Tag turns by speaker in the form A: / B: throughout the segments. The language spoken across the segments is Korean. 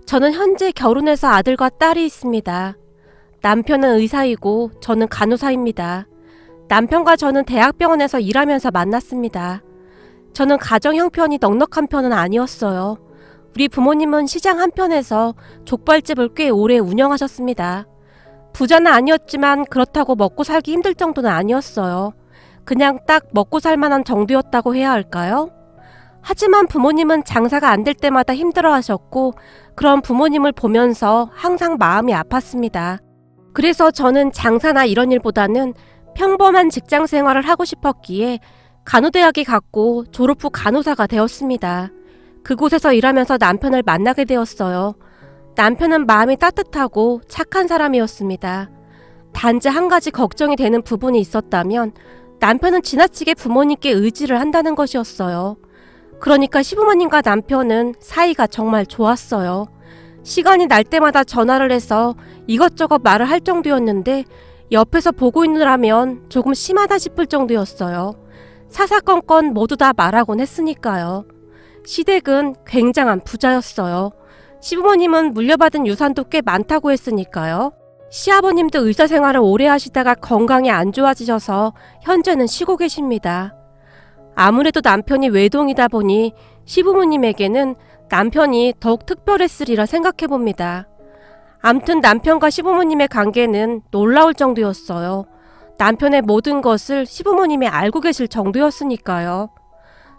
A: 저는 현재 결혼해서 아들과 딸이 있습니다. 남편은 의사이고 저는 간호사입니다. 남편과 저는 대학병원에서 일하면서 만났습니다. 저는 가정 형편이 넉넉한 편은 아니었어요. 우리 부모님은 시장 한편에서 족발집을 꽤 오래 운영하셨습니다. 부자는 아니었지만 그렇다고 먹고 살기 힘들 정도는 아니었어요. 그냥 딱 먹고 살 만한 정도였다고 해야 할까요? 하지만 부모님은 장사가 안 될 때마다 힘들어하셨고 그런 부모님을 보면서 항상 마음이 아팠습니다. 그래서 저는 장사나 이런 일보다는 평범한 직장 생활을 하고 싶었기에 간호대학에 갔고 졸업 후 간호사가 되었습니다. 그곳에서 일하면서 남편을 만나게 되었어요. 남편은 마음이 따뜻하고 착한 사람이었습니다. 단지 한 가지 걱정이 되는 부분이 있었다면 남편은 지나치게 부모님께 의지를 한다는 것이었어요. 그러니까 시부모님과 남편은 사이가 정말 좋았어요. 시간이 날 때마다 전화를 해서 이것저것 말을 할 정도였는데 옆에서 보고 있느라면 조금 심하다 싶을 정도였어요. 사사건건 모두 다 말하곤 했으니까요. 시댁은 굉장한 부자였어요. 시부모님은 물려받은 유산도 꽤 많다고 했으니까요. 시아버님도 의사 생활을 오래 하시다가 건강이 안 좋아지셔서 현재는 쉬고 계십니다. 아무래도 남편이 외동이다 보니 시부모님에게는 남편이 더욱 특별했으리라 생각해봅니다. 암튼 남편과 시부모님의 관계는 놀라울 정도였어요. 남편의 모든 것을 시부모님이 알고 계실 정도였으니까요.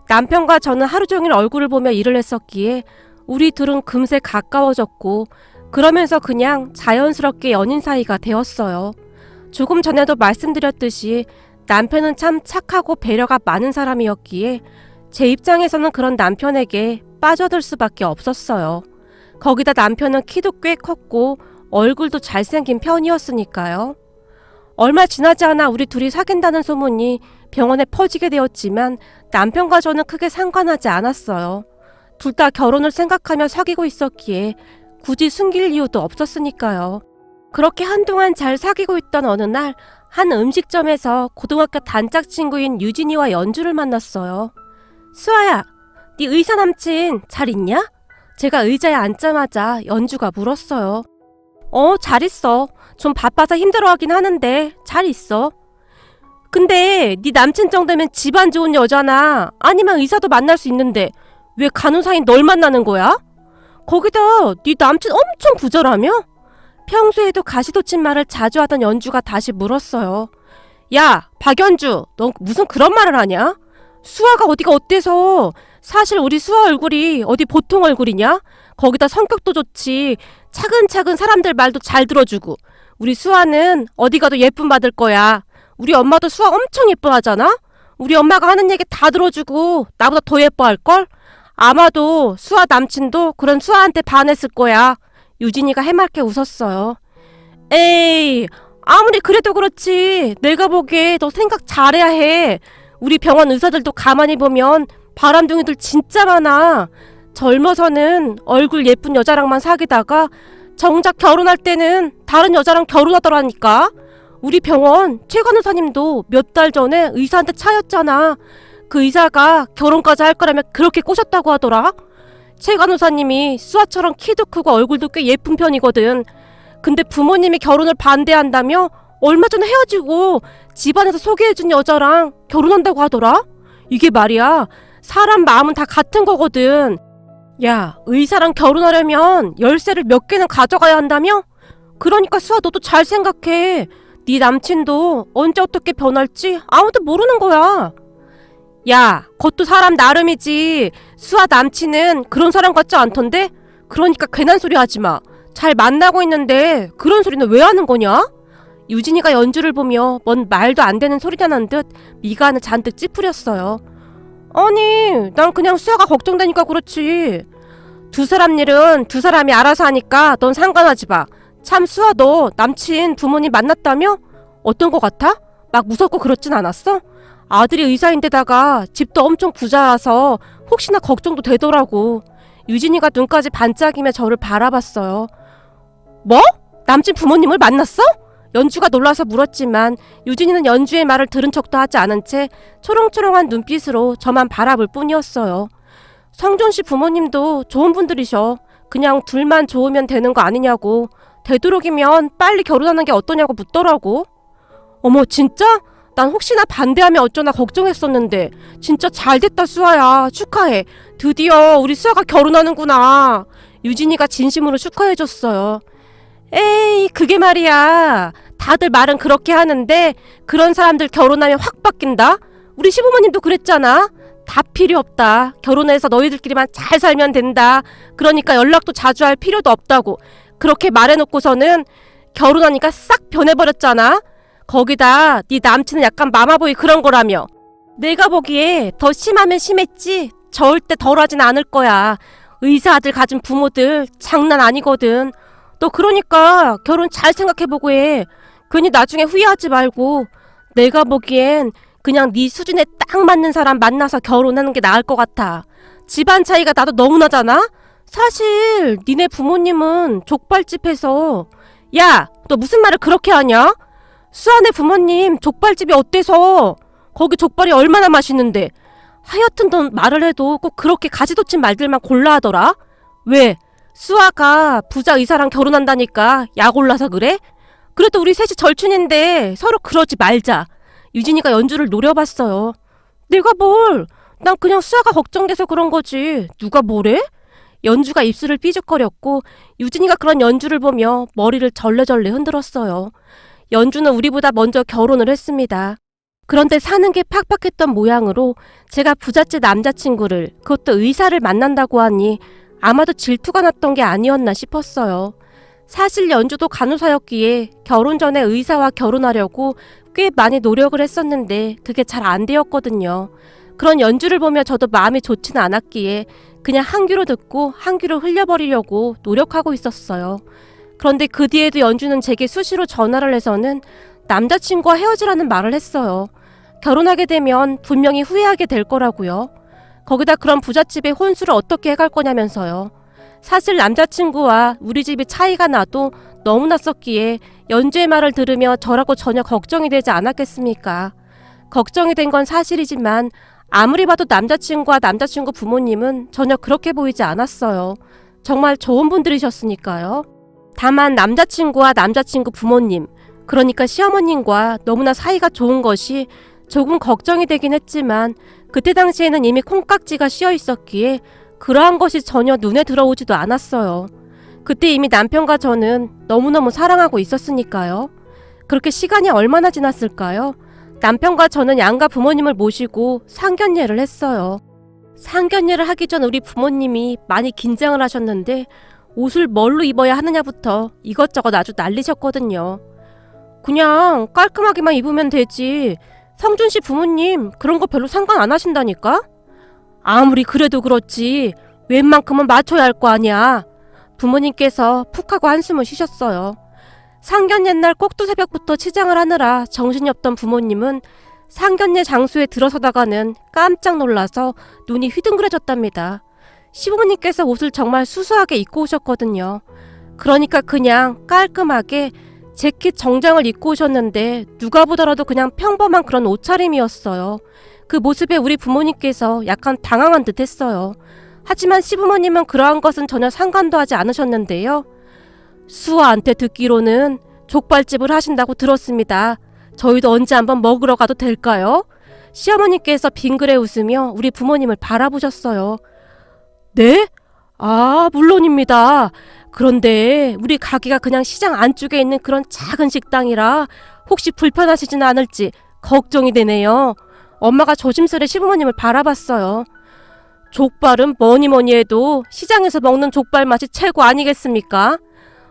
A: 남편과 저는 하루 종일 얼굴을 보며 일을 했었기에 우리 둘은 금세 가까워졌고 그러면서 그냥 자연스럽게 연인 사이가 되었어요. 조금 전에도 말씀드렸듯이 남편은 참 착하고 배려가 많은 사람이었기에 제 입장에서는 그런 남편에게 빠져들 수밖에 없었어요. 거기다 남편은 키도 꽤 컸고 얼굴도 잘생긴 편이었으니까요. 얼마 지나지 않아 우리 둘이 사귄다는 소문이 병원에 퍼지게 되었지만 남편과 저는 크게 상관하지 않았어요. 둘 다 결혼을 생각하며 사귀고 있었기에 굳이 숨길 이유도 없었으니까요. 그렇게 한동안 잘 사귀고 있던 어느 날 한 음식점에서 고등학교 단짝 친구인 유진이와 연주를 만났어요. 수아야, 네 의사 남친 잘 있냐? 제가 의자에 앉자마자 연주가 물었어요. 잘 있어. 좀 바빠서 힘들어하긴 하는데 잘 있어. 근데 네 남친 정도면 집안 좋은 여자나 아니면 의사도 만날 수 있는데 왜 간호사인 널 만나는 거야? 거기다 네 남친 엄청 부자라며? 평소에도 가시돋친 말을 자주 하던 연주가 다시 물었어요. 야, 박연주, 너 무슨 그런 말을 하냐? 수아가 어디가 어때서? 사실 우리 수아 얼굴이 어디 보통 얼굴이냐? 거기다 성격도 좋지. 차근차근 사람들 말도 잘 들어주고. 우리 수아는 어디 가도 예쁨 받을 거야. 우리 엄마도 수아 엄청 예뻐하잖아? 우리 엄마가 하는 얘기 다 들어주고 나보다 더 예뻐할걸? 아마도 수아 남친도 그런 수아한테 반했을 거야. 유진이가 해맑게 웃었어요. 에이, 아무리 그래도 그렇지. 내가 보기에 너 생각 잘해야 해. 우리 병원 의사들도 가만히 보면 바람둥이들 진짜 많아. 젊어서는 얼굴 예쁜 여자랑만 사귀다가 정작 결혼할 때는 다른 여자랑 결혼하더라니까. 우리 병원 최 간호사님도 몇 달 전에 의사한테 차였잖아. 그 의사가 결혼까지 할 거라며 그렇게 꼬셨다고 하더라. 최 간호사님이 수아처럼 키도 크고 얼굴도 꽤 예쁜 편이거든. 근데 부모님이 결혼을 반대한다며 얼마 전에 헤어지고 집안에서 소개해준 여자랑 결혼한다고 하더라. 이게 말이야, 사람 마음은 다 같은 거거든. 야, 의사랑 결혼하려면 열쇠를 몇 개는 가져가야 한다며? 그러니까 수아, 너도 잘 생각해. 네 남친도 언제 어떻게 변할지 아무도 모르는 거야. 야, 그것도 사람 나름이지. 수아 남친은 그런 사람 같지 않던데? 그러니까 괜한 소리 하지 마. 잘 만나고 있는데 그런 소리는 왜 하는 거냐? 유진이가 연주를 보며 뭔 말도 안 되는 소리가 난 듯 미간을 잔뜩 찌푸렸어요. 아니, 난 그냥 수아가 걱정되니까 그렇지. 두 사람 일은 두 사람이 알아서 하니까 넌 상관하지 마. 참, 수아, 너 남친 부모님 만났다며? 어떤 거 같아? 막 무섭고 그렇진 않았어? 아들이 의사인데다가 집도 엄청 부자라서 혹시나 걱정도 되더라고. 유진이가 눈까지 반짝이며 저를 바라봤어요. 뭐? 남친 부모님을 만났어? 연주가 놀라서 물었지만 유진이는 연주의 말을 들은 척도 하지 않은 채 초롱초롱한 눈빛으로 저만 바라볼 뿐이었어요. 성준 씨 부모님도 좋은 분들이셔. 그냥 둘만 좋으면 되는 거 아니냐고. 되도록이면 빨리 결혼하는 게 어떠냐고 묻더라고. 어머, 진짜? 난 혹시나 반대하면 어쩌나 걱정했었는데 진짜 잘됐다, 수아야. 축하해. 드디어 우리 수아가 결혼하는구나. 유진이가 진심으로 축하해줬어요. 에이, 그게 말이야. 다들 말은 그렇게 하는데 그런 사람들 결혼하면 확 바뀐다? 우리 시부모님도 그랬잖아. 다 필요 없다. 결혼해서 너희들끼리만 잘 살면 된다. 그러니까 연락도 자주 할 필요도 없다고. 그렇게 말해놓고서는 결혼하니까 싹 변해버렸잖아. 거기다 네 남친은 약간 마마보이 그런 거라며. 내가 보기에 더 심하면 심했지 절대 덜하진 않을 거야. 의사 아들 가진 부모들 장난 아니거든. 너 그러니까 결혼 잘 생각해보고 해. 괜히 나중에 후회하지 말고. 내가 보기엔 그냥 네 수준에 딱 맞는 사람 만나서 결혼하는 게 나을 것 같아. 집안 차이가 나도 너무 나잖아? 사실 니네 부모님은 족발집 해서. 야, 너 무슨 말을 그렇게 하냐? 수아네 부모님 족발집이 어때서? 거기 족발이 얼마나 맛있는데. 하여튼 넌 말을 해도 꼭 그렇게 가지도친 말들만 골라 하더라. 왜? 수아가 부자 의사랑 결혼한다니까 약 올라서 그래? 그래도 우리 셋이 절친인데 서로 그러지 말자. 유진이가 연주를 노려봤어요. 내가 뭘? 난 그냥 수아가 걱정돼서 그런 거지. 누가 뭐래? 연주가 입술을 삐죽거렸고 유진이가 그런 연주를 보며 머리를 절레절레 흔들었어요. 연주는 우리보다 먼저 결혼을 했습니다. 그런데 사는 게 팍팍했던 모양으로 제가 부잣집 남자친구를, 그것도 의사를 만난다고 하니 아마도 질투가 났던 게 아니었나 싶었어요. 사실 연주도 간호사였기에 결혼 전에 의사와 결혼하려고 꽤 많이 노력을 했었는데 그게 잘 안 되었거든요. 그런 연주를 보며 저도 마음이 좋지는 않았기에 그냥 한 귀로 듣고 한 귀로 흘려버리려고 노력하고 있었어요. 그런데 그 뒤에도 연주는 제게 수시로 전화를 해서는 남자친구와 헤어지라는 말을 했어요. 결혼하게 되면 분명히 후회하게 될 거라고요. 거기다 그런 부잣집에 혼수를 어떻게 해갈 거냐면서요. 사실 남자친구와 우리 집이 차이가 나도 너무 났었기에 연주의 말을 들으며 저라고 전혀 걱정이 되지 않았겠습니까? 걱정이 된 건 사실이지만 아무리 봐도 남자친구와 남자친구 부모님은 전혀 그렇게 보이지 않았어요. 정말 좋은 분들이셨으니까요. 다만 남자친구와 남자친구 부모님, 그러니까 시어머님과 너무나 사이가 좋은 것이 조금 걱정이 되긴 했지만 그때 당시에는 이미 콩깍지가 씌어 있었기에 그러한 것이 전혀 눈에 들어오지도 않았어요. 그때 이미 남편과 저는 너무너무 사랑하고 있었으니까요. 그렇게 시간이 얼마나 지났을까요? 남편과 저는 양가 부모님을 모시고 상견례를 했어요. 상견례를 하기 전 우리 부모님이 많이 긴장을 하셨는데 옷을 뭘로 입어야 하느냐부터 이것저것 아주 난리셨거든요. 그냥 깔끔하게만 입으면 되지. 성준 씨 부모님 그런 거 별로 상관 안 하신다니까? 아무리 그래도 그렇지 웬만큼은 맞춰야 할 거 아니야. 부모님께서 푹 하고 한숨을 쉬셨어요. 상견례 날 꼭두 새벽부터 치장을 하느라 정신이 없던 부모님은 상견례 장소에 들어서다가는 깜짝 놀라서 눈이 휘둥그레졌답니다. 시부모님께서 옷을 정말 수수하게 입고 오셨거든요. 그러니까 그냥 깔끔하게 재킷 정장을 입고 오셨는데 누가 보더라도 그냥 평범한 그런 옷차림이었어요. 그 모습에 우리 부모님께서 약간 당황한 듯 했어요. 하지만 시부모님은 그러한 것은 전혀 상관도 하지 않으셨는데요. 수아한테 듣기로는 족발집을 하신다고 들었습니다. 저희도 언제 한번 먹으러 가도 될까요? 시어머니께서 빙그레 웃으며 우리 부모님을 바라보셨어요. 네? 아, 물론입니다. 그런데 우리 가게가 그냥 시장 안쪽에 있는 그런 작은 식당이라 혹시 불편하시지는 않을지 걱정이 되네요. 엄마가 조심스레 시부모님을 바라봤어요. 족발은 뭐니 해도 시장에서 먹는 족발 맛이 최고 아니겠습니까?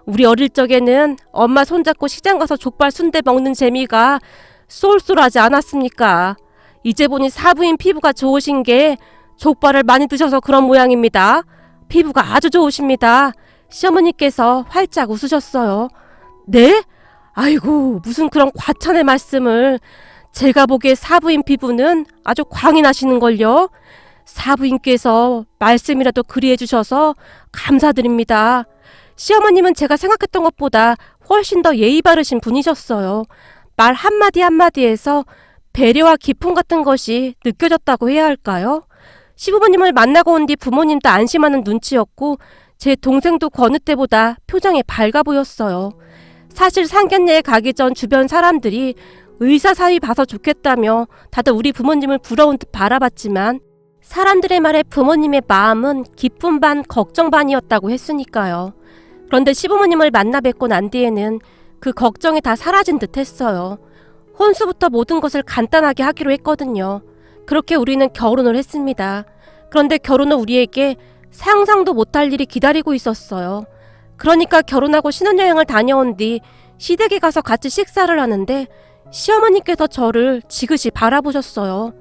A: 우리 어릴 적에는 엄마 손잡고 시장 가서 족발 순대 먹는 재미가 쏠쏠하지 않았습니까? 이제 보니 사부인 피부가 좋으신 게 족발을 많이 드셔서 그런 모양입니다. 피부가 아주 좋으십니다. 시어머니께서 활짝 웃으셨어요. 네? 아이고, 무슨 그런 과찬의 말씀을. 제가 보기에 사부인 피부는 아주 광이 나시는걸요. 사부인께서 말씀이라도 그리해 주셔서 감사드립니다. 시어머님은 제가 생각했던 것보다 훨씬 더 예의 바르신 분이셨어요. 말 한마디 한마디에서 배려와 기품 같은 것이 느껴졌다고 해야 할까요? 시부모님을 만나고 온 뒤 부모님도 안심하는 눈치였고 제 동생도 그 어느 때보다 표정이 밝아 보였어요. 사실 상견례에 가기 전 주변 사람들이 의사 사위 봐서 좋겠다며 다들 우리 부모님을 부러운 듯 바라봤지만 사람들의 말에 부모님의 마음은 기쁨 반 걱정 반이었다고 했으니까요. 그런데 시부모님을 만나 뵙고 난 뒤에는 그 걱정이 다 사라진 듯 했어요. 혼수부터 모든 것을 간단하게 하기로 했거든요. 그렇게 우리는 결혼을 했습니다. 그런데 결혼은 우리에게 상상도 못할 일이 기다리고 있었어요. 그러니까 결혼하고 신혼여행을 다녀온 뒤 시댁에 가서 같이 식사를 하는데 시어머니께서 저를 지그시 바라보셨어요.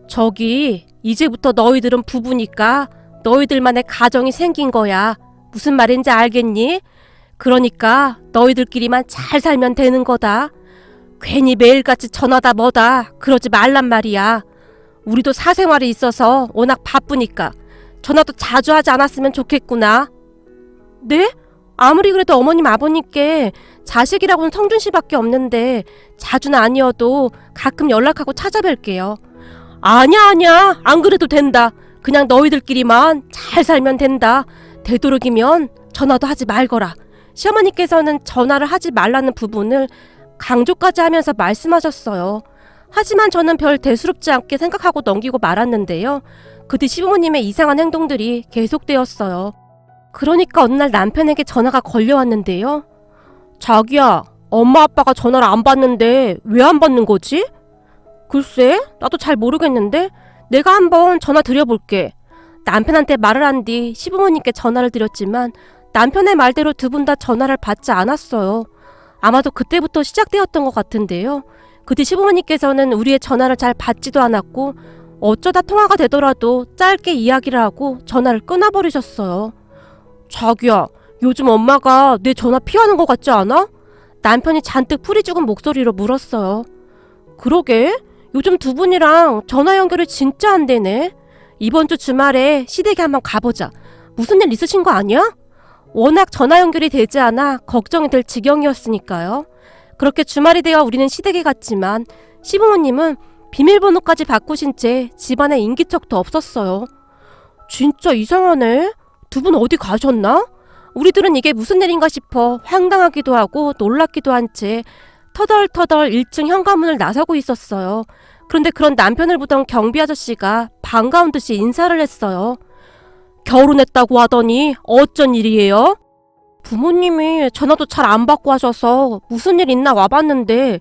A: 저기 이제부터 너희들은 부부니까 너희들만의 가정이 생긴 거야. 무슨 말인지 알겠니? 그러니까 너희들끼리만 잘 살면 되는 거다. 괜히 매일같이 전화다 뭐다 그러지 말란 말이야. 우리도 사생활이 있어서 워낙 바쁘니까 전화도 자주 하지 않았으면 좋겠구나. 네? 아무리 그래도 어머님 아버님께 자식이라고는 성준 씨밖에 없는데 자주는 아니어도 가끔 연락하고 찾아뵐게요. 아니야 안 그래도 된다. 그냥 너희들끼리만 잘 살면 된다. 되도록이면 전화도 하지 말거라. 시어머니께서는 전화를 하지 말라는 부분을 강조까지 하면서 말씀하셨어요. 하지만 저는 별 대수롭지 않게 생각하고 넘기고 말았는데요. 그 뒤 시부모님의 이상한 행동들이 계속되었어요. 그러니까 어느 날 남편에게 전화가 걸려왔는데요. 자기야, 엄마 아빠가 전화를 안 받는데 왜 안 받는 거지? 글쎄, 나도 잘 모르겠는데 내가 한번 전화 드려볼게. 남편한테 말을 한 뒤 시부모님께 전화를 드렸지만 남편의 말대로 두 분 다 전화를 받지 않았어요. 아마도 그때부터 시작되었던 것 같은데요. 그 뒤 시부모님께서는 우리의 전화를 잘 받지도 않았고 어쩌다 통화가 되더라도 짧게 이야기를 하고 전화를 끊어버리셨어요. 자기야, 요즘 엄마가 내 전화 피하는 것 같지 않아? 남편이 잔뜩 풀이 죽은 목소리로 물었어요. 그러게, 요즘 두 분이랑 전화 연결이 진짜 안 되네. 이번 주 주말에 시댁에 한번 가보자. 무슨 일 있으신 거 아니야? 워낙 전화 연결이 되지 않아 걱정이 될 지경이었으니까요. 그렇게 주말이 되어 우리는 시댁에 갔지만 시부모님은 비밀번호까지 바꾸신 채 집안에 인기척도 없었어요. 진짜 이상하네. 두 분 어디 가셨나? 우리들은 이게 무슨 일인가 싶어 황당하기도 하고 놀랍기도 한 채 터덜터덜 1층 현관문을 나서고 있었어요. 그런데 그런 남편을 보던 경비 아저씨가 반가운 듯이 인사를 했어요. 결혼했다고 하더니 어쩐 일이에요? 부모님이 전화도 잘 안 받고 하셔서 무슨 일 있나 와봤는데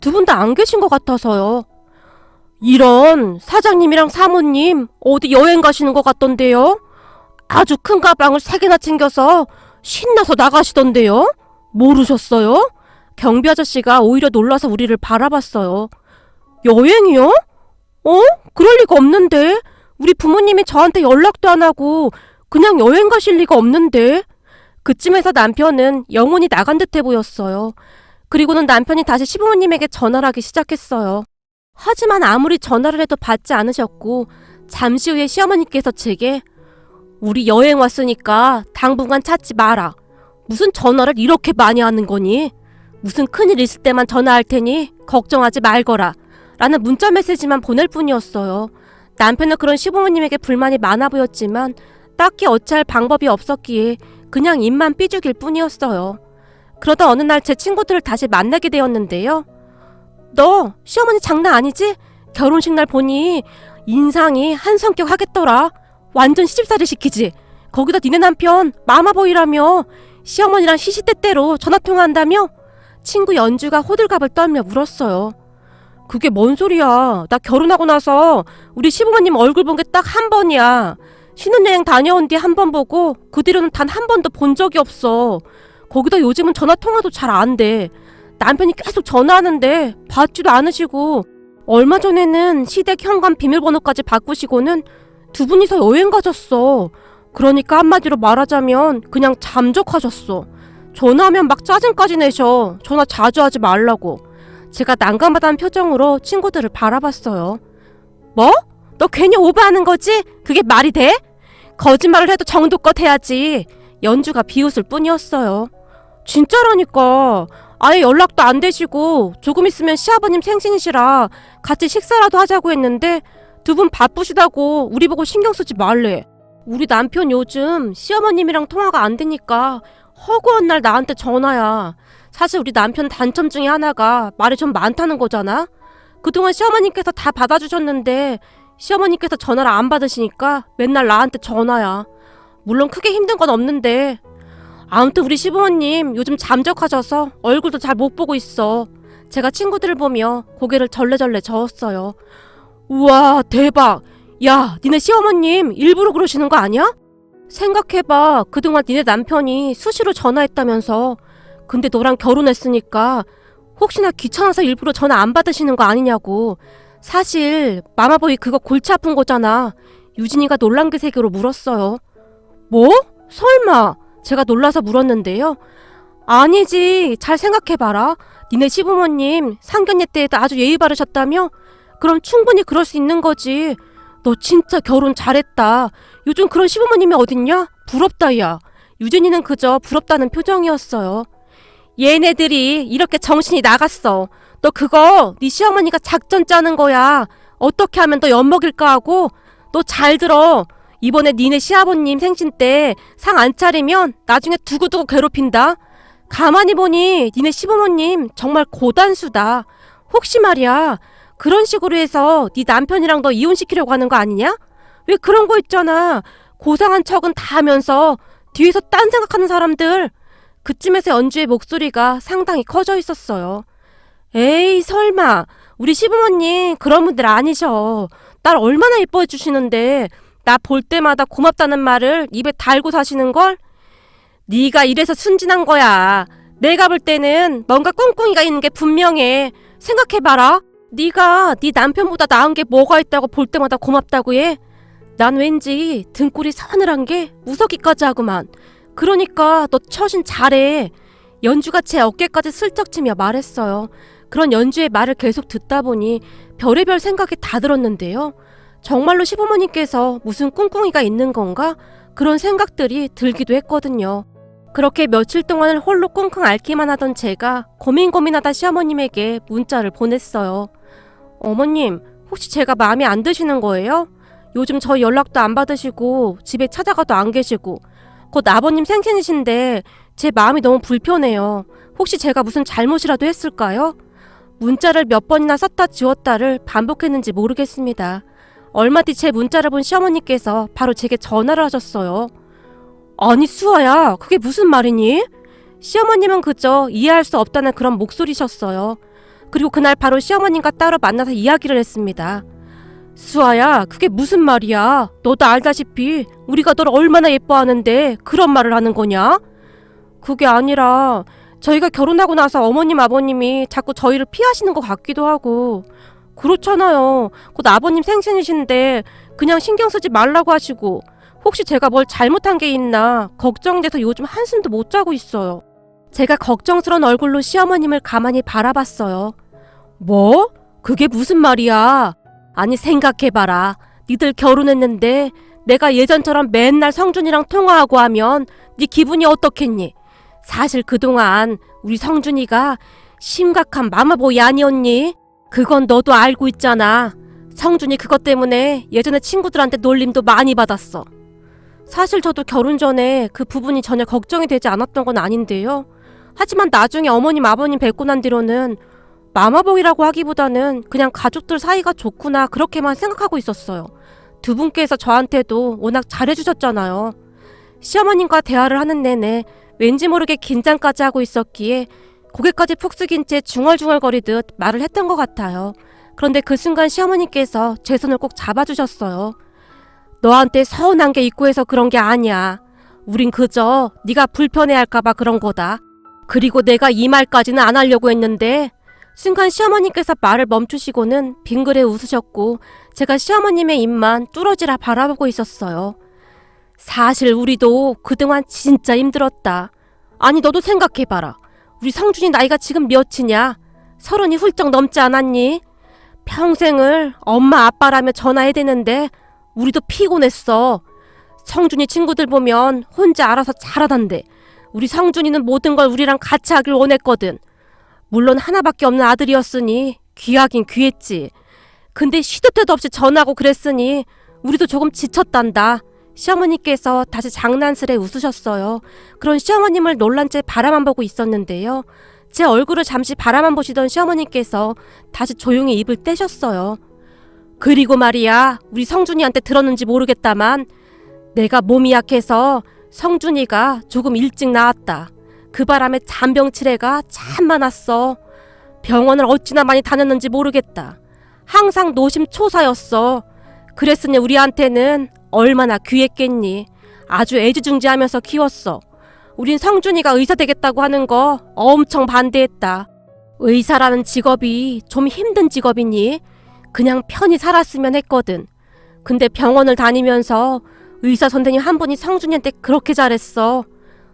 A: 두 분 다 안 계신 것 같아서요. 이런, 사장님이랑 사모님 어디 여행 가시는 것 같던데요? 아주 큰 가방을 3개나 챙겨서 신나서 나가시던데요? 모르셨어요? 경비 아저씨가 오히려 놀라서 우리를 바라봤어요. 여행이요? 그럴 리가 없는데. 우리 부모님이 저한테 연락도 안 하고 그냥 여행 가실 리가 없는데. 그쯤에서 남편은 영혼이 나간 듯해 보였어요. 그리고는 남편이 다시 시부모님에게 전화를 하기 시작했어요. 하지만 아무리 전화를 해도 받지 않으셨고 잠시 후에 시어머니께서 제게 우리 여행 왔으니까 당분간 찾지 마라. 무슨 전화를 이렇게 많이 하는 거니? 무슨 큰일 있을 때만 전화할 테니 걱정하지 말거라. 라는 문자 메시지만 보낼 뿐이었어요. 남편은 그런 시부모님에게 불만이 많아 보였지만 딱히 어찌할 방법이 없었기에 그냥 입만 삐죽일 뿐이었어요. 그러다 어느 날 제 친구들을 다시 만나게 되었는데요. 너 시어머니 장난 아니지? 결혼식 날 보니 인상이 한 성격 하겠더라. 완전 시집살이 시키지. 거기다 니네 남편 마마보이라며 시어머니랑 시시때때로 전화통화한다며? 친구 연주가 호들갑을 떨며 물었어요. 그게 뭔 소리야. 나 결혼하고 나서 우리 시부모님 얼굴 본 게 딱 한 번이야. 신혼여행 다녀온 뒤 한 번 보고 그 뒤로는 단 한 번도 본 적이 없어. 거기다 요즘은 전화통화도 잘 안 돼. 남편이 계속 전화하는데 받지도 않으시고 얼마 전에는 시댁 현관 비밀번호까지 바꾸시고는 두 분이서 여행 가셨어. 그러니까 한마디로 말하자면 그냥 잠적하셨어. 전화하면 막 짜증까지 내셔. 전화 자주 하지 말라고. 제가 난감하다는 표정으로 친구들을 바라봤어요. 뭐? 너 괜히 오버하는 거지? 그게 말이 돼? 거짓말을 해도 정도껏 해야지. 연주가 비웃을 뿐이었어요. 진짜라니까. 아예 연락도 안 되시고 조금 있으면 시아버님 생신이시라 같이 식사라도 하자고 했는데 두 분 바쁘시다고 우리 보고 신경 쓰지 말래. 우리 남편 요즘 시어머님이랑 통화가 안 되니까 허구한 날 나한테 전화야. 사실 우리 남편 단점 중에 하나가 말이 좀 많다는 거잖아. 그동안 시어머님께서 다 받아주셨는데 시어머님께서 전화를 안 받으시니까 맨날 나한테 전화야. 물론 크게 힘든 건 없는데. 아무튼 우리 시부모님 요즘 잠적하셔서 얼굴도 잘 못 보고 있어. 제가 친구들을 보며 고개를 절레절레 저었어요. 우와, 대박. 야, 니네 시어머님 일부러 그러시는 거 아니야? 생각해봐. 그동안 니네 남편이 수시로 전화했다면서. 근데 너랑 결혼했으니까 혹시나 귀찮아서 일부러 전화 안 받으시는 거 아니냐고. 사실 마마보이 그거 골치 아픈 거잖아. 유진이가 놀란 그 세계로 물었어요. 뭐? 설마? 제가 놀라서 물었는데요. 아니지. 잘 생각해봐라. 니네 시부모님 상견례 때에도 아주 예의 바르셨다며? 그럼 충분히 그럴 수 있는 거지. 너 진짜 결혼 잘했다. 요즘 그런 시부모님이 어딨냐? 부럽다 야. 유진이는 그저 부럽다는 표정이었어요. 얘네들이 이렇게 정신이 나갔어. 너 그거 네 시어머니가 작전 짜는 거야. 어떻게 하면 너 엿먹일까 하고. 너 잘 들어. 이번에 니네 시아버님 생신 때 상 안 차리면 나중에 두고두고 괴롭힌다. 가만히 보니 니네 시부모님 정말 고단수다. 혹시 말이야 그런 식으로 해서 네 남편이랑 너 이혼시키려고 하는 거 아니냐? 왜 그런 거 있잖아. 고상한 척은 다 하면서 뒤에서 딴 생각하는 사람들. 그쯤에서 연주의 목소리가 상당히 커져 있었어요. 에이 설마 우리 시부모님 그런 분들 아니셔. 날 얼마나 예뻐해 주시는데 나 볼 때마다 고맙다는 말을 입에 달고 사시는걸? 네가 이래서 순진한 거야. 내가 볼 때는 뭔가 꿍꿍이가 있는 게 분명해. 생각해봐라. 네가 네 남편보다 나은 게 뭐가 있다고 볼 때마다 고맙다고 해? 난 왠지 등골이 서늘한 게 무섭기까지 하구만. 그러니까 너 처신 잘해. 연주가 제 어깨까지 슬쩍 치며 말했어요. 그런 연주의 말을 계속 듣다 보니 별의별 생각이 다 들었는데요. 정말로 시부모님께서 무슨 꿍꿍이가 있는 건가? 그런 생각들이 들기도 했거든요. 그렇게 며칠 동안을 홀로 끙끙 앓기만 하던 제가 고민하다 시어머님에게 문자를 보냈어요. 어머님, 혹시 제가 마음에 안 드시는 거예요? 요즘 저희 연락도 안 받으시고 집에 찾아가도 안 계시고 곧 아버님 생신이신데 제 마음이 너무 불편해요. 혹시 제가 무슨 잘못이라도 했을까요? 문자를 몇 번이나 썼다 지웠다를 반복했는지 모르겠습니다. 얼마 뒤 제 문자를 본 시어머니께서 바로 제게 전화를 하셨어요. 아니 수아야, 그게 무슨 말이니? 시어머님은 그저 이해할 수 없다는 그런 목소리셨어요. 그리고 그날 바로 시어머님과 따로 만나서 이야기를 했습니다. 수아야, 그게 무슨 말이야? 너도 알다시피 우리가 너를 얼마나 예뻐하는데 그런 말을 하는 거냐? 그게 아니라 저희가 결혼하고 나서 어머님 아버님이 자꾸 저희를 피하시는 것 같기도 하고. 그렇잖아요. 곧 아버님 생신이신데 그냥 신경 쓰지 말라고 하시고 혹시 제가 뭘 잘못한 게 있나 걱정돼서 요즘 한숨도 못 자고 있어요. 제가 걱정스러운 얼굴로 시어머님을 가만히 바라봤어요. 뭐? 그게 무슨 말이야? 아니 생각해봐라. 니들 결혼했는데 내가 예전처럼 맨날 성준이랑 통화하고 하면 네 기분이 어떻겠니? 사실 그동안 우리 성준이가 심각한 마마보이 아니었니? 그건 너도 알고 있잖아. 성준이 그것 때문에 예전에 친구들한테 놀림도 많이 받았어. 사실 저도 결혼 전에 그 부분이 전혀 걱정이 되지 않았던 건 아닌데요. 하지만 나중에 어머님 아버님 뵙고 난 뒤로는 마마보이라고 하기보다는 그냥 가족들 사이가 좋구나 그렇게만 생각하고 있었어요. 두 분께서 저한테도 워낙 잘해주셨잖아요. 시어머님과 대화를 하는 내내 왠지 모르게 긴장까지 하고 있었기에 고개까지 푹 숙인 채 중얼중얼거리듯 말을 했던 것 같아요. 그런데 그 순간 시어머니께서 제 손을 꼭 잡아주셨어요. 너한테 서운한 게 있고 해서 그런 게 아니야. 우린 그저 네가 불편해할까봐 그런 거다. 그리고 내가 이 말까지는 안 하려고 했는데 순간 시어머니께서 말을 멈추시고는 빙그레 웃으셨고 제가 시어머님의 입만 뚫어지라 바라보고 있었어요. 사실 우리도 그동안 진짜 힘들었다. 아니 너도 생각해봐라. 우리 성준이 나이가 지금 몇이냐? 30이 훌쩍 넘지 않았니? 평생을 엄마 아빠라며 전화해야 되는데 우리도 피곤했어. 성준이 친구들 보면 혼자 알아서 잘하던데 우리 성준이는 모든 걸 우리랑 같이 하길 원했거든. 물론 하나밖에 없는 아들이었으니 귀하긴 귀했지. 근데 시도 때도 없이 전화하고 그랬으니 우리도 조금 지쳤단다. 시어머니께서 다시 장난스레 웃으셨어요. 그런 시어머님을 놀란 채 바라만 보고 있었는데요. 제 얼굴을 잠시 바라만 보시던 시어머니께서 다시 조용히 입을 떼셨어요. 그리고 말이야, 우리 성준이한테 들었는지 모르겠다만 내가 몸이 약해서 성준이가 조금 일찍 나왔다. 그 바람에 잔병 치레가 참 많았어. 병원을 어찌나 많이 다녔는지 모르겠다. 항상 노심초사였어. 그랬으니 우리한테는 얼마나 귀했겠니. 아주 애지중지하면서 키웠어. 우린 성준이가 의사 되겠다고 하는 거 엄청 반대했다. 의사라는 직업이 좀 힘든 직업이니 그냥 편히 살았으면 했거든. 근데 병원을 다니면서 의사 선생님 한 분이 성준이한테 그렇게 잘했어.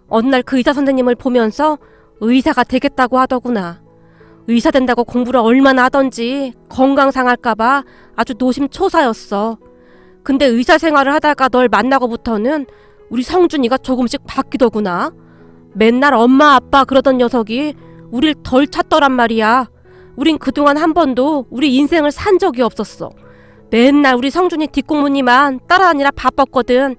A: 어느 날 그 의사 선생님을 보면서 의사가 되겠다고 하더구나. 의사 된다고 공부를 얼마나 하던지 건강 상할까봐 아주 노심초사였어. 근데 의사 생활을 하다가 널 만나고부터는 우리 성준이가 조금씩 바뀌더구나. 맨날 엄마 아빠 그러던 녀석이 우릴 덜 찾더란 말이야. 우린 그동안 한 번도 우리 인생을 산 적이 없었어. 맨날 우리 성준이 뒷공무니만 따라다니라 바빴거든.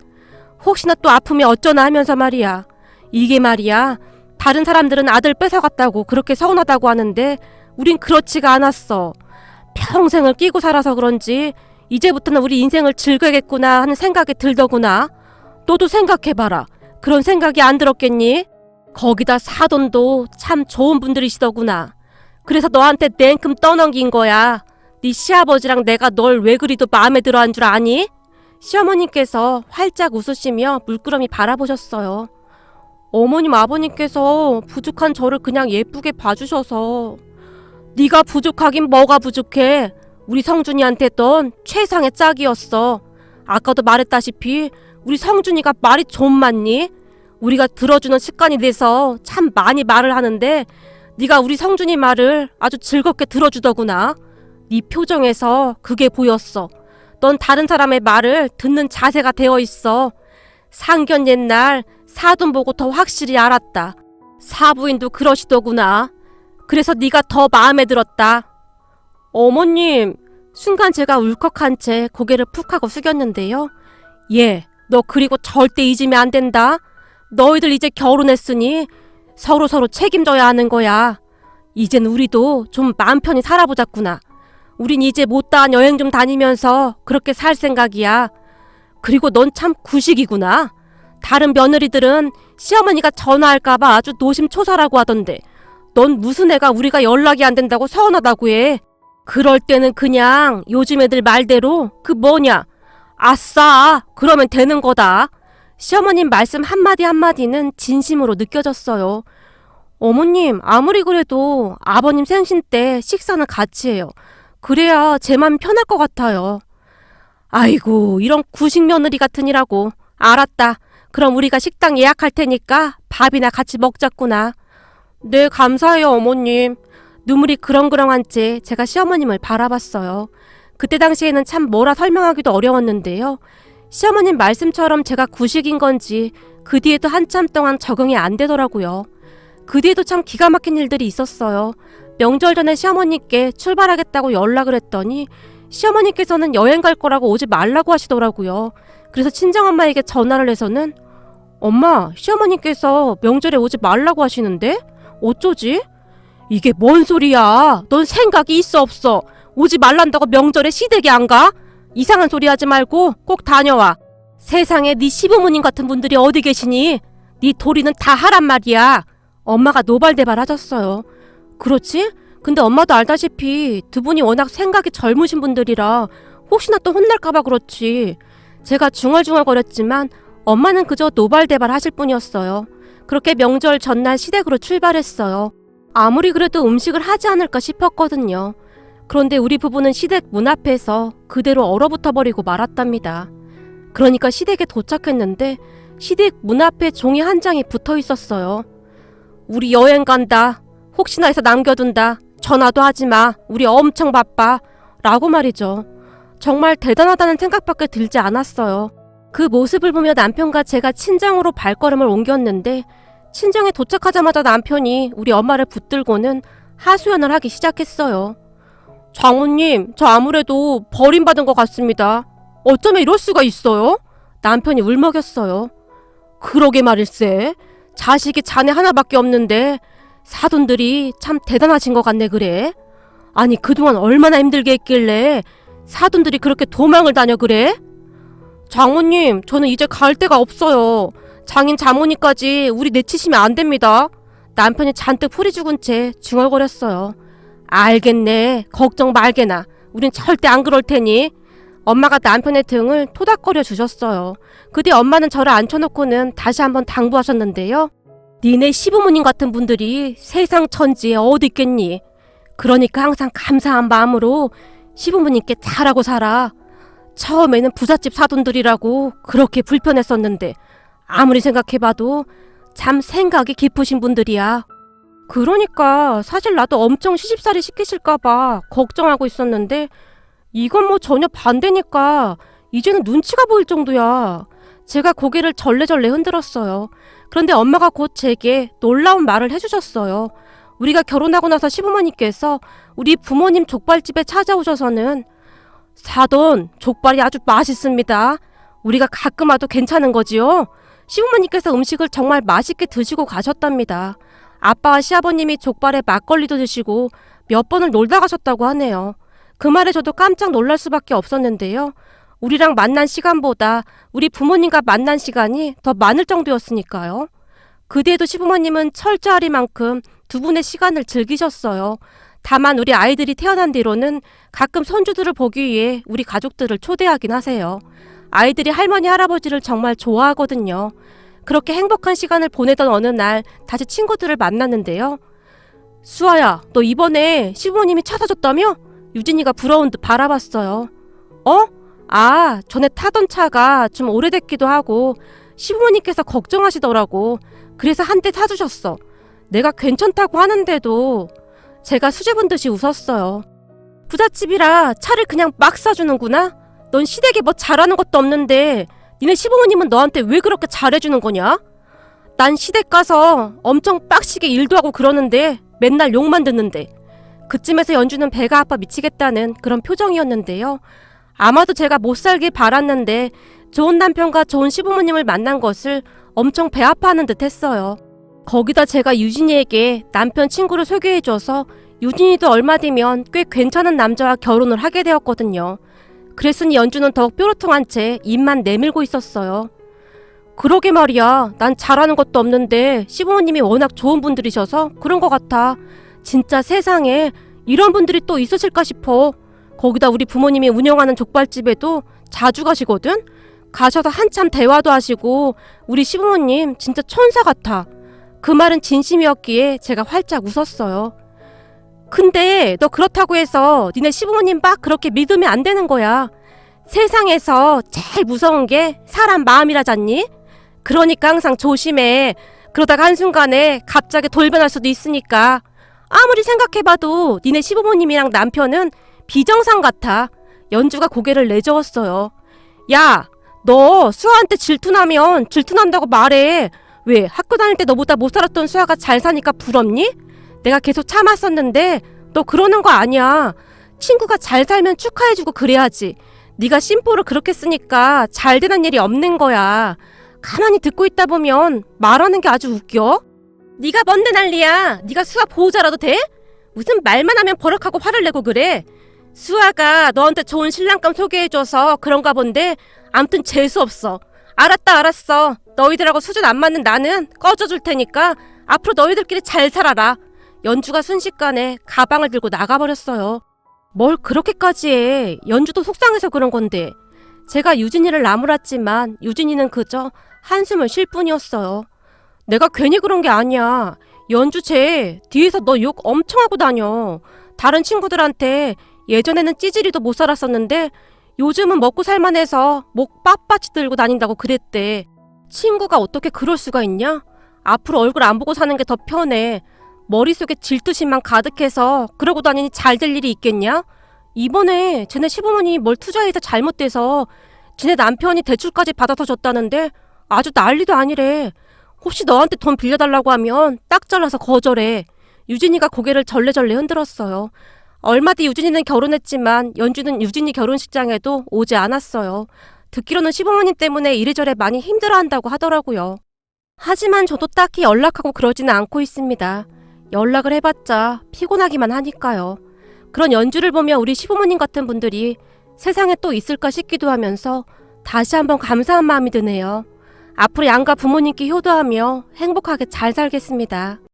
A: 혹시나 또 아프면 어쩌나 하면서 말이야. 이게 말이야, 다른 사람들은 아들 뺏어갔다고 그렇게 서운하다고 하는데 우린 그렇지가 않았어. 평생을 끼고 살아서 그런지 이제부터는 우리 인생을 즐겨야겠구나 하는 생각이 들더구나. 너도 생각해봐라. 그런 생각이 안 들었겠니? 거기다 사돈도 참 좋은 분들이시더구나. 그래서 너한테 냉큼 떠넘긴 거야. 네 시아버지랑 내가 널 왜 그리도 마음에 들어한 줄 아니? 시어머님께서 활짝 웃으시며 물끄러미 바라보셨어요. 어머님 아버님께서 부족한 저를 그냥 예쁘게 봐주셔서. 네가 부족하긴 뭐가 부족해. 우리 성준이한테 넌 최상의 짝이었어. 아까도 말했다시피 우리 성준이가 말이 좀 많니? 우리가 들어주는 습관이 돼서 참 많이 말을 하는데 네가 우리 성준이 말을 아주 즐겁게 들어주더구나. 네 표정에서 그게 보였어. 넌 다른 사람의 말을 듣는 자세가 되어 있어. 상견 옛날 사돈 보고 더 확실히 알았다. 사부인도 그러시더구나. 그래서 네가 더 마음에 들었다. 어머님, 순간 제가 울컥한 채 고개를 푹 하고 숙였는데요. 예, 너 그리고 절대 잊으면 안 된다. 너희들 이제 결혼했으니 서로 책임져야 하는 거야. 이젠 우리도 좀 마음 편히 살아보자꾸나. 우린 이제 못다한 여행 좀 다니면서 그렇게 살 생각이야. 그리고 넌 참 구식이구나. 다른 며느리들은 시어머니가 전화할까봐 아주 노심초사라고 하던데 넌 무슨 애가 우리가 연락이 안 된다고 서운하다고 해. 그럴 때는 그냥 요즘 애들 말대로 그 뭐냐, 아싸 그러면 되는 거다. 시어머님 말씀 한마디 한마디는 진심으로 느껴졌어요. 어머님, 아무리 그래도 아버님 생신 때 식사는 같이 해요. 그래야 제 맘 편할 것 같아요. 아이고, 이런 구식 며느리 같으니라고. 알았다. 그럼 우리가 식당 예약할 테니까 밥이나 같이 먹자꾸나. 네, 감사해요 어머님. 눈물이 그렁그렁한 채 제가 시어머님을 바라봤어요. 그때 당시에는 참 뭐라 설명하기도 어려웠는데요. 시어머님 말씀처럼 제가 구식인 건지 그 뒤에도 한참 동안 적응이 안 되더라고요. 그 뒤에도 참 기가 막힌 일들이 있었어요. 명절 전에 시어머니께 출발하겠다고 연락을 했더니 시어머니께서는 여행 갈 거라고 오지 말라고 하시더라고요. 그래서 친정엄마에게 전화를 해서는 엄마, 시어머니께서 명절에 오지 말라고 하시는데? 어쩌지? 이게 뭔 소리야? 넌 생각이 있어 없어? 오지 말란다고 명절에 시댁에 안 가? 이상한 소리 하지 말고 꼭 다녀와. 세상에 네 시부모님 같은 분들이 어디 계시니? 네 도리는 다 하란 말이야. 엄마가 노발대발 하셨어요. 그렇지? 근데 엄마도 알다시피 두 분이 워낙 생각이 젊으신 분들이라 혹시나 또 혼날까봐 그렇지. 제가 중얼중얼거렸지만 엄마는 그저 노발대발 하실 뿐이었어요. 그렇게 명절 전날 시댁으로 출발했어요. 아무리 그래도 음식을 하지 않을까 싶었거든요. 그런데 우리 부부는 시댁 문 앞에서 그대로 얼어붙어 버리고 말았답니다. 그러니까 시댁에 도착했는데 시댁 문 앞에 종이 한 장이 붙어 있었어요. 우리 여행 간다. 혹시나 해서 남겨둔다. 전화도 하지 마. 우리 엄청 바빠. 라고 말이죠. 정말 대단하다는 생각밖에 들지 않았어요. 그 모습을 보며 남편과 제가 친정으로 발걸음을 옮겼는데 친정에 도착하자마자 남편이 우리 엄마를 붙들고는 하소연을 하기 시작했어요. 장모님, 저 아무래도 버림받은 것 같습니다. 어쩌면 이럴 수가 있어요? 남편이 울먹였어요. 그러게 말일세. 자식이 자네 하나밖에 없는데 사돈들이 참 대단하신 것 같네 그래. 아니 그동안 얼마나 힘들게 했길래 사돈들이 그렇게 도망을 다녀 그래? 장모님, 저는 이제 갈 데가 없어요. 장인 장모님까지 우리 내치시면 안 됩니다. 남편이 잔뜩 풀이 죽은 채 중얼거렸어요. 알겠네. 걱정 말게나. 우린 절대 안 그럴 테니. 엄마가 남편의 등을 토닥거려 주셨어요. 그 뒤 엄마는 저를 앉혀놓고는 다시 한번 당부하셨는데요. 니네 시부모님 같은 분들이 세상 천지에 어디 있겠니? 그러니까 항상 감사한 마음으로 시부모님께 잘하고 살아. 처음에는 부잣집 사돈들이라고 그렇게 불편했었는데 아무리 생각해봐도 참 생각이 깊으신 분들이야. 그러니까 사실 나도 엄청 시집살이 시키실까봐 걱정하고 있었는데 이건 뭐 전혀 반대니까 이제는 눈치가 보일 정도야. 제가 고개를 절레절레 흔들었어요. 그런데 엄마가 곧 제게 놀라운 말을 해주셨어요. 우리가 결혼하고 나서 시부모님께서 우리 부모님 족발집에 찾아오셔서는 사돈, 족발이 아주 맛있습니다. 우리가 가끔 와도 괜찮은 거지요? 시부모님께서 음식을 정말 맛있게 드시고 가셨답니다. 아빠와 시아버님이 족발에 막걸리도 드시고 몇 번을 놀다 가셨다고 하네요. 그 말에 저도 깜짝 놀랄 수밖에 없었는데요. 우리랑 만난 시간보다 우리 부모님과 만난 시간이 더 많을 정도였으니까요. 그 뒤에도 시부모님은 철저하리만큼 두 분의 시간을 즐기셨어요. 다만 우리 아이들이 태어난 뒤로는 가끔 손주들을 보기 위해 우리 가족들을 초대하긴 하세요. 아이들이 할머니 할아버지를 정말 좋아하거든요. 그렇게 행복한 시간을 보내던 어느 날 다시 친구들을 만났는데요. 수아야, 너 이번에 시부모님이 차 사줬다며? 유진이가 부러운 듯 바라봤어요. 어? 아, 전에 타던 차가 좀 오래됐기도 하고 시부모님께서 걱정하시더라고. 그래서 한 대 사주셨어. 내가 괜찮다고 하는데도. 제가 수줍은 듯이 웃었어요. 부잣집이라 차를 그냥 막 사주는구나? 넌 시댁에 뭐 잘하는 것도 없는데 니네 시부모님은 너한테 왜 그렇게 잘해주는 거냐? 난 시댁 가서 엄청 빡시게 일도 하고 그러는데 맨날 욕만 듣는데. 그쯤에서 연주는 배가 아파 미치겠다는 그런 표정이었는데요. 아마도 제가 못 살길 바랐는데 좋은 남편과 좋은 시부모님을 만난 것을 엄청 배 아파하는 듯 했어요. 거기다 제가 유진이에게 남편 친구를 소개해줘서 유진이도 얼마 뒤면 꽤 괜찮은 남자와 결혼을 하게 되었거든요. 그랬으니 연주는 더욱 뾰루통한 채 입만 내밀고 있었어요. 그러게 말이야. 난 잘하는 것도 없는데 시부모님이 워낙 좋은 분들이셔서 그런 것 같아. 진짜 세상에 이런 분들이 또 있으실까 싶어. 거기다 우리 부모님이 운영하는 족발집에도 자주 가시거든? 가셔서 한참 대화도 하시고 우리 시부모님 진짜 천사 같아. 그 말은 진심이었기에 제가 활짝 웃었어요. 근데 너 그렇다고 해서 니네 시부모님 막 그렇게 믿으면 안 되는 거야. 세상에서 제일 무서운 게 사람 마음이라잖니? 그러니까 항상 조심해. 그러다가 한순간에 갑자기 돌변할 수도 있으니까. 아무리 생각해봐도 니네 시부모님이랑 남편은 비정상 같아. 연주가 고개를 내저었어요. 야, 너 수아한테 질투나면 질투난다고 말해. 왜 학교 다닐 때 너보다 못 살았던 수아가 잘 사니까 부럽니? 내가 계속 참았었는데 너 그러는 거 아니야. 친구가 잘 살면 축하해주고 그래야지. 네가 심보를 그렇게 쓰니까 잘 되는 일이 없는 거야. 가만히 듣고 있다 보면 말하는 게 아주 웃겨. 네가 뭔데 난리야. 네가 수아 보호자라도 돼? 무슨 말만 하면 버럭하고 화를 내고 그래. 수아가 너한테 좋은 신랑감 소개해줘서 그런가 본데 암튼 재수없어. 알았어. 너희들하고 수준 안 맞는 나는 꺼져줄 테니까 앞으로 너희들끼리 잘 살아라. 연주가 순식간에 가방을 들고 나가버렸어요. 뭘 그렇게까지 해. 연주도 속상해서 그런 건데. 제가 유진이를 나무랐지만 유진이는 그저 한숨을 쉴 뿐이었어요. 내가 괜히 그런 게 아니야. 연주 쟤 뒤에서 너 욕 엄청 하고 다녀. 다른 친구들한테 예전에는 찌질이도 못 살았었는데 요즘은 먹고 살만해서 목 빳빳이 들고 다닌다고 그랬대. 친구가 어떻게 그럴 수가 있냐? 앞으로 얼굴 안 보고 사는 게 더 편해. 머릿속에 질투심만 가득해서 그러고 다니니 잘 될 일이 있겠냐? 이번에 쟤네 시부모님이 뭘 투자해서 잘못돼서 지네 남편이 대출까지 받아서 줬다는데 아주 난리도 아니래. 혹시 너한테 돈 빌려달라고 하면 딱 잘라서 거절해. 유진이가 고개를 절레절레 흔들었어요. 얼마 뒤 유진이는 결혼했지만 연주는 유진이 결혼식장에도 오지 않았어요. 듣기로는 시부모님 때문에 이래저래 많이 힘들어한다고 하더라고요. 하지만 저도 딱히 연락하고 그러지는 않고 있습니다. 연락을 해봤자 피곤하기만 하니까요. 그런 연주를 보며 우리 시부모님 같은 분들이 세상에 또 있을까 싶기도 하면서 다시 한번 감사한 마음이 드네요. 앞으로 양가 부모님께 효도하며 행복하게 잘 살겠습니다.